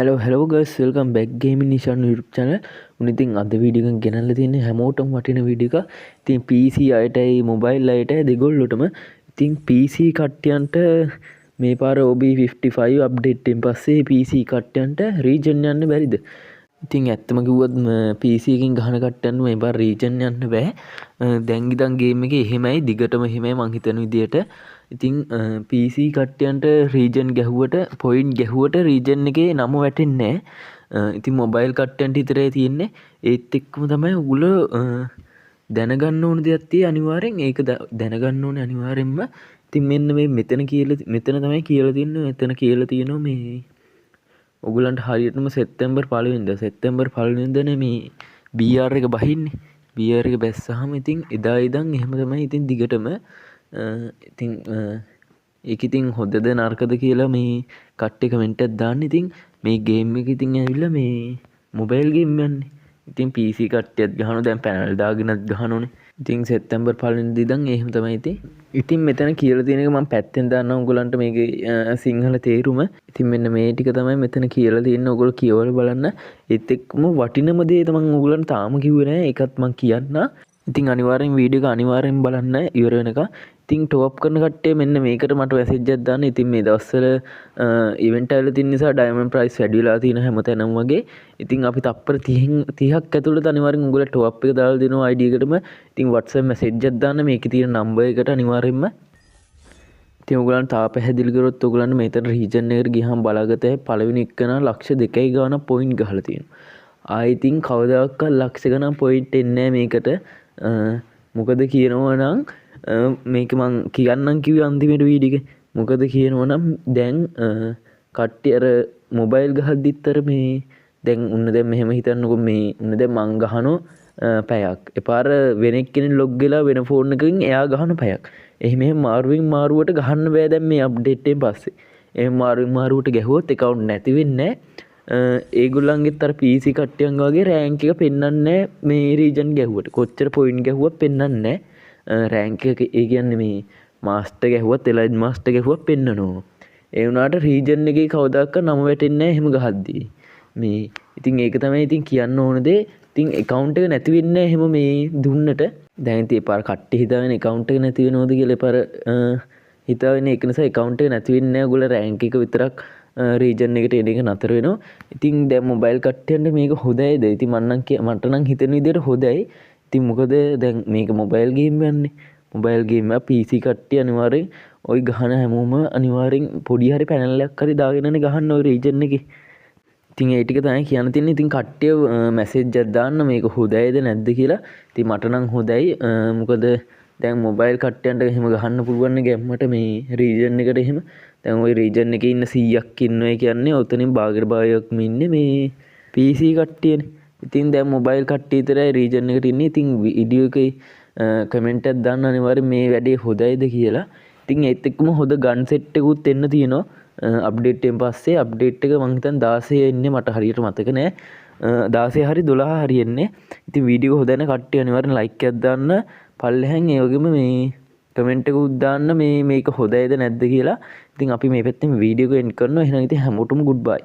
hello guys, welcome back gaming Nishan YouTube channel. උනිතින් අද video එකක් ගෙනල්ලා තියෙන්නේ හැමෝටම වටින වීඩියෝ එකක්. ඉතින් PC අයටයි mobile අයටයි දෙගොල්ලොටම. ඉතින් PC කට්ටියන්ට මේ පාර OB55 අප්ඩේට් එකෙන් පස්සේ PC කට්ටියන්ට region යන්න බැරිද? ඉතින් ඇත්තම කිව්වොත් PC එකකින් ගහන කට්ටියන්ට මේ පාර region යන්න බෑ. දැන් ඉඳන් ගේම් එකේ එහෙමයි දිගටම එහෙමයි මං හිතන විදියට. ඉතින් PC කට්ටියන්ට region ගැහුවට point ගැහුවට region එකේ නම වැටෙන්නේ නැහැ. ඉතින් mobile කට්ටියන්ට විතරයි තියෙන්නේ. ඒත් එක්කම තමයි ඔයගොල්ලෝ දැනගන්න ඕන දෙයක් තියෙයි අනිවාර්යෙන්. ඒක දැනගන්න ඕනේ අනිවාර්යෙන්ම. ඉතින් මෙන්න මේ මෙතන තමයි කියලා තියන්නේ. මෙතන කියලා තියෙනවා මේ ඔගලන්ට හරියටම සෙප්තැම්බර් 1 වෙනිදා සෙප්තැම්බර් 1 වෙනිදානේ මේ BR එක බහින්නේ. BR එක බැස්සහම ඉතින් එදා ඉඳන් එහෙම තමයි ඉතින් දිගටම ඉතින් ඒක ඉතින් හොඳද නරකද කියලා මේ කට්ටිය කමෙන්ට් එකක් දාන්න. ඉතින් මේ ගේම් එක ඉතින් ඇවිල්ලා මේ මොබයිල් ගේම් යන්නේ. ඉතින් PC කට්ටියත් ගහනවා දැන් පැනල් දාගෙනත් ගහනෝනේ. ඉතින් සෙප්තැම්බර් 1 වෙනිදා ඉඳන් එහෙම තමයි ඉතින්. ඉතින් මෙතන කියලා තියෙන එක මම පැත්තෙන් දාන්නම් ඔයගලන්ට මේකේ සිංහල තේරුම. ඉතින් මෙන්න මේ ටික තමයි මෙතන කියලා තියෙන්නේ. ඔයගොල්ලෝ කියවලා බලන්න. ඒත් එක්කම වටිනම දේ තමයි ඔයගලන්ට තාම කිව්වේ නෑ. ඒකත් මම කියන්න. ඉතින් අනිවාර්යෙන් වීඩියෝ එක අනිවාර්යෙන් බලන්න ඉවර වෙනකම්. ඉතින් ටොප් කරන කට්ටිය මෙන්න මේකට මට මැසේජ් එකක් දාන්න. ඉතින් මේ දවස්වල ඉවෙන්ට් එකවල තියෙන නිසා ඩයමන්ඩ් ප්‍රයිස් වැඩි වෙලා තියෙන හැමතැනම වගේ. ඉතින් අපි තප්පර 30ක් ඇතුළත අනිවාර්යෙන් උගලට ටොප් එක දාලා දෙනවා ID එකටම. ඉතින් WhatsApp මැසේජ් එකක් දාන්න මේකේ තියෙන නම්බර් එකට අනිවාර්යෙන්ම. ඉතින් ඔයගලන්ට තා පැහැදිලි කරොත් ඔයගලන්ට මෙතන රීජන් එකට ගියහම බලාගත්තේ පළවෙනි එකන ලක්ෂ 2යි ගාණක් පොයින්ට් ගහලා තියෙනවා. ආයි ඉතින් කවදාවත් ලක්ෂ ගණන් පොයින්ට් එන්නේ නැහැ මේකට. මොකද කියනවා නම් මේක මං කියන්නම් කිව්වේ අන්තිමේට වීඩියෝ එකේ. මොකද කියනවා නම් දැන් කට්ටිය අර මොබයිල් ගහද්දිත් අර මේ දැන් උන්න දැන් මෙහෙම හිතන්නකො මේ උන්න දැන් මං ගහනවා පැයක්. එපාර වෙන එක්කෙනෙක් ලොග් වෙලා වෙන ෆෝන් එකකින් එයා ගහන පැයක්. එහෙම මාරුවෙන් මාරුවට ගහන්න බෑ දැන් මේ අප්ඩේට් එකෙන් පස්සේ. එහෙම මාරුවෙන් මාරුවට ගැහුවොත් account නැති වෙන්නේ නැහැ. ඒගොල්ලන්ගෙත් අර PC කට්ටියන් වගේ රෑන්ක් එක පෙන්වන්නේ නැහැ මේ රීජන් ගැහුවට. කොච්චර පොයින්ට් ගැහුවත් පෙන්වන්නේ නැහැ. රෑන්ක් එක ඒ කියන්නේ මේ මාස්ටර් ගැහුවත් එලයිට් මාස්ටර් ගැහුවත් පෙන්නනවා. ඒ වුණාට රීජන් එකේ කවදාක නම වැටෙන්නේ නැහැ එහෙම ගහද්දී. මේ ඉතින් ඒක තමයි ඉතින් කියන්න ඕන දේ. ඉතින් account එක නැති වෙන්නේ එහෙම මේ දුන්නට. දැන් ඉතින් පාර කට්ටිය හිතාගෙන account එක නැති වෙනවද කියලා පාර හිතාගෙන ඒක නිසා account එක නැති වෙන්නේ නැහැ. ඔයගොල්ලෝ රෑන්ක් එක විතරක් රීජන් එකට එන එක නතර වෙනවා. ඉතින් දැන් මොබයිල් කට්ටියන්ට මේක හොඳයිද? ඉතින් මට නම් හිතෙන විදිහට හොඳයි. ඉතින් මොකද දැන් මේක මොබයිල් ගේම් යන්නේ. මොබයිල් ගේම් එක PC කට්ටිය අනිවාර්යෙන් ওই ගහන හැමෝම අනිවාර්යෙන් පොඩි හරි පැනල් එකක් හරි දාගෙනනේ ගහන්න ওই රීජන් එකේ. ඉතින් ඒ ටික තමයි කියන්න තියෙන්නේ. ඉතින් කට්ටිය මැසේජ් එකක් දාන්න මේක හොඳයිද නැද්ද කියලා. ඉතින් මට නම් හොඳයි. මොකද දැන් මොබයිල් කට්ටියන්ට එහෙම ගහන්න පුළුවන් ගැම්මට මේ රීජන් එකට එහෙම. දැන් ওই රීජන් එකේ ඉන්න 100ක් ඉන්නවා කියන්නේ ඔතනින් භාගයට භාගයක්ම ඉන්නේ මේ PC කට්ටියනේ. ඉතින් දැන් මොබයිල් කට්ටිය විතරයි රීජන් එකට ඉන්නේ. ඉතින් වීඩියෝ එකේ කමෙන්ට් එකක් දාන්න අනිවාර්යෙන් මේ වැඩේ හොඳයිද කියලා. ඉතින් ඒත් එක්කම හොඳ ගන් සෙට් එකකුත් එන්න තියෙනවා. අප්ඩේට් එකෙන් පස්සේ අප්ඩේට් එක මං හිතන්නේ 16 එන්නේ මට හරියට මතක නෑ. 16 හරි 12 හරි එන්නේ. ඉතින් වීඩියෝ හොඳ නැ කට්ටිය අනිවාර්යෙන් ලයික් එකක් දාන්න. පල්ලෙහෙන් ඒ වගේම මේ කමෙන්ට් එකකුත් දාන්න මේක හොඳයිද නැද්ද කියලා. ඉතින් අපි මේ පැත්තෙන් වීඩියෝ එක එන්ඩ් කරනවා. එහෙනම් ඉතින් හැමෝටම ගුඩ් බයි.